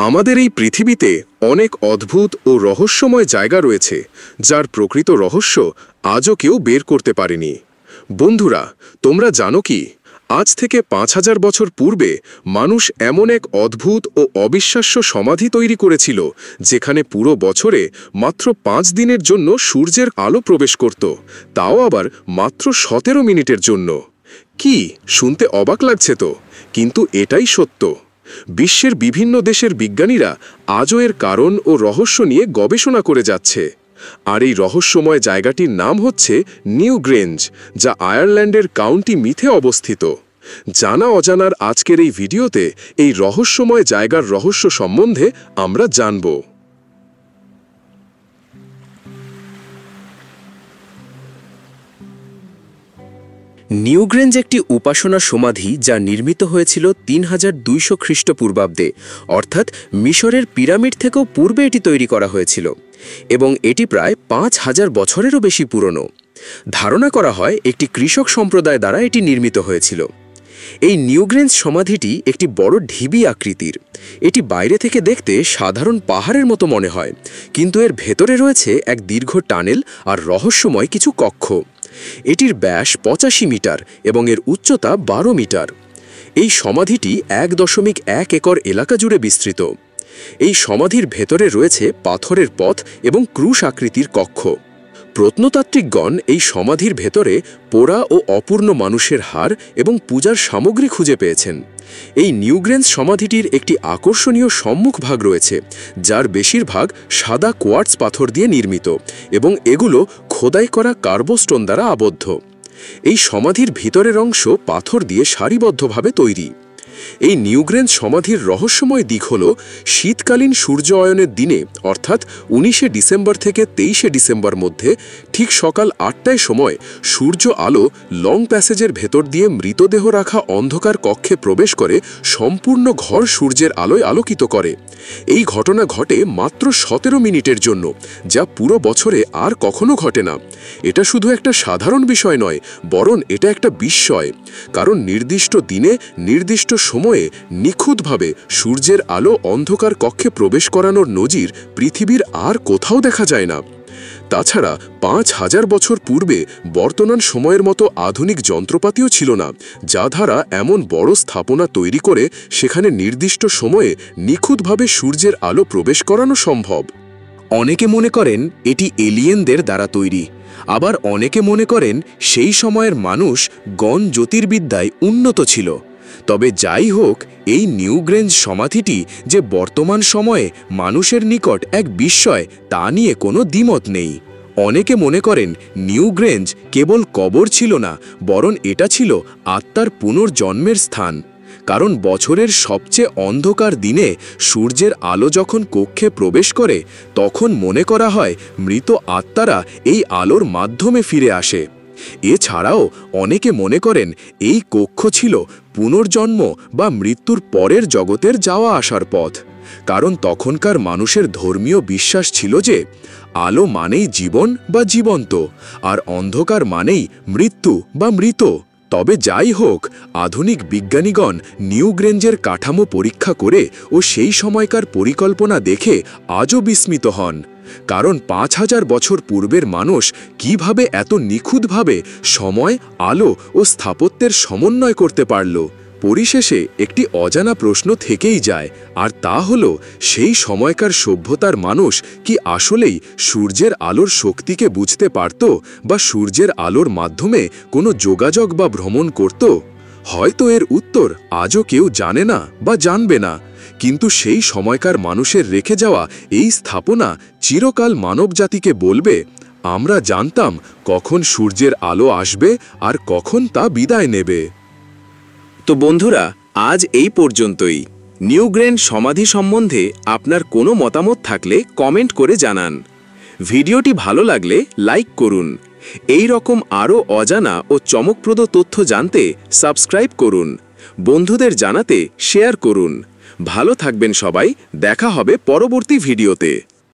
আমাদের এই পৃথিবীতে অনেক অদ্ভুত ও রহস্যময় জায়গা রয়েছে, যার প্রকৃত রহস্য আজও কেউ বের করতে পারেনি। বন্ধুরা, তোমরা জানো কি, আজ থেকে ৫,০০০ বছর পূর্বে মানুষ এমন এক অদ্ভুত ও অবিশ্বাস্য সমাধি তৈরি করেছিল, যেখানে পুরো বছরে মাত্র ৫ দিনের জন্য সূর্যের আলো প্রবেশ করত, তাও আবার মাত্র ১৭ মিনিটের জন্য। কি শুনতে অবাক লাগছে তো, কিন্তু এটাই সত্য। বিশ্বের বিভিন্ন দেশের বিজ্ঞানীরা আজও এর কারণ ও রহস্য নিয়ে গবেষণা করে যাচ্ছে। আর এই রহস্যময় জায়গাটির নাম হচ্ছে নিউগ্রেঞ্জ, যা আয়ারল্যান্ডের কাউন্টি মিথে অবস্থিত। জানা অজানার আজকের এই ভিডিওতে এই রহস্যময় জায়গার রহস্য সম্বন্ধে আমরা জানব। নিউগ্রেঞ্জ একটি উপাসনা সমাধি যা নির্মিত হয়েছিল ৩২০০ খ্রিস্টপূর্বাব্দে, অর্থাৎ মিশরের পিরামিড থেকেও পূর্বে এটি তৈরি করা হয়েছিল এবং এটি প্রায় ৫,০০০ বছরেরও বেশি পুরনো। ধারণা করা হয় একটি কৃষক সম্প্রদায় দ্বারা এটি নির্মিত হয়েছিল। এই নিউগ্রেঞ্জ সমাধিটি একটি বড় ঢিবি আকৃতির। এটি বাইরে থেকে দেখতে সাধারণ পাহাড়ের মতো মনে হয়, কিন্তু এর ভেতরে রয়েছে এক দীর্ঘ টানেল আর রহস্যময় কিছু কক্ষ। এটির ব্যাস ৮৫ মিটার এবং এর উচ্চতা ১২ মিটার। এই সমাধিটি ১.১ একর এলাকা জুড়ে বিস্তৃত। এই সমাধির ভেতরে রয়েছে পাথরের পথ এবং ক্রুশ আকৃতির কক্ষ। প্রত্নতাত্ত্বিকগণ এই সমাধির ভেতরে পোড়া ও অপূর্ণ মানুষের হাড় এবং পূজার সামগ্রী খুঁজে পেয়েছেন। এই নিউগ্রেঞ্জ সমাধিটির একটি আকর্ষণীয় সম্মুখ ভাগ রয়েছে, যার বেশিরভাগ সাদা কোয়ার্টজ পাথর দিয়ে নির্মিত এবং এগুলো খোদাই করা কার্বোস্টোন দ্বারা আবদ্ধ। এই সমাধির ভিতরের অংশ পাথর দিয়ে সারিবদ্ধভাবে তৈরি। এই নিউগ্রেঞ্জ সমাধির রহস্যময় দিক হল, শীতকালীন সূর্য অয়নের দিনে অর্থাৎ ১৯শে ডিসেম্বর থেকে ২৩শে ডিসেম্বর মধ্যে ঠিক সকাল ৮টায় সময় সূর্য আলো লং প্যাসেজের ভেতর দিয়ে মৃতদেহ রাখা অন্ধকার কক্ষে প্রবেশ করে সম্পূর্ণ ঘর সূর্যের আলোয় আলোকিত করে। এই ঘটনা ঘটে মাত্র ১৭ মিনিটের জন্য, যা পুরো বছরে আর কখনো ঘটে না। এটা শুধু একটা সাধারণ বিষয় নয়, বরং এটা একটা বিস্ময়, কারণ নির্দিষ্ট দিনে নির্দিষ্ট সময়ে নিখুঁতভাবে সূর্যের আলো অন্ধকার কক্ষে প্রবেশ করানোর নজির পৃথিবীর আর কোথাও দেখা যায় না। তাছাড়া ৫,০০০ বছর পূর্বে বর্তমান সময়ের মতো আধুনিক যন্ত্রপাতিও ছিল না, যা দ্বারা এমন বড় স্থাপনা তৈরি করে সেখানে নির্দিষ্ট সময়ে নিখুঁতভাবে সূর্যের আলো প্রবেশ করানো সম্ভব। অনেকে মনে করেন এটি এলিয়েনদের দ্বারা তৈরি, আবার অনেকে মনে করেন সেই সময়ের মানুষ গণ জ্যোতির্বিদ্যায় উন্নত ছিল। তবে যাই হোক, এই নিউগ্রেঞ্জ সমাধিটি যে বর্তমান সময়ে মানুষের নিকট এক বিস্ময়, তা নিয়ে কোনো দ্বিমত নেই। অনেকে মনে করেন নিউগ্রেঞ্জ কেবল কবর ছিল না, বরং এটা ছিল আত্মার পুনর্জন্মের স্থান। কারণ বছরের সবচেয়ে অন্ধকার দিনে সূর্যের আলো যখন কক্ষে প্রবেশ করে, তখন মনে করা হয় মৃত আত্মারা এই আলোর মাধ্যমে ফিরে আসে। এছাড়াও অনেকে মনে করেন এই কক্ষ ছিল পুনর্জন্ম বা মৃত্যুর পরের জগতের যাওয়া আসার পথ, কারণ তখনকার মানুষের ধর্মীয় বিশ্বাস ছিল যে আলো মানেই জীবন বা জীবন্ত, আর অন্ধকার মানেই মৃত্যু বা মৃত। তবে যাই হোক, আধুনিক বিজ্ঞানীগণ নিউগ্রেঞ্জের কাঠামো পরীক্ষা করে ও সেই সময়কার পরিকল্পনা দেখে আজও বিস্মিত হন, কারণ ৫,০০০ বছর পূর্বের মানুষ কিভাবে এত নিখুঁতভাবে সময়, আলো ও স্থাপত্যের সমন্বয় করতে পারল। পরিশেষে একটি অজানা প্রশ্ন থেকেই যায়, আর তা হল, সেই সময়কার সভ্যতার মানুষ কি আসলেই সূর্যের আলোর শক্তিকে বুঝতে পারত, বা সূর্যের আলোর মাধ্যমে কোনো যোগাযোগ বা ভ্রমণ করত? হয়তো এর উত্তর আজও কেউ জানে না বা জানবে না, কিন্তু সেই সময়কার মানুষের রেখে যাওয়া এই স্থাপনা চিরকাল মানবজাতিকে বলবে, আমরা জানতাম কখন সূর্যের আলো আসবে আর কখন তা বিদায় নেবে। তো বন্ধুরা, আজ এই পর্যন্তই। নিউগ্রেঞ্জ সমাধি সম্বন্ধে আপনার কোনো মতামত থাকলে কমেন্ট করে জানান। ভিডিওটি ভালো লাগলে লাইক করুন। এই রকম আরও অজানা ও চমকপ্রদ তথ্য জানতে সাবস্ক্রাইব করুন। বন্ধুদের জানাতে শেয়ার করুন। ভালো থাকবেন সবাই, দেখা হবে পরবর্তী ভিডিওতে।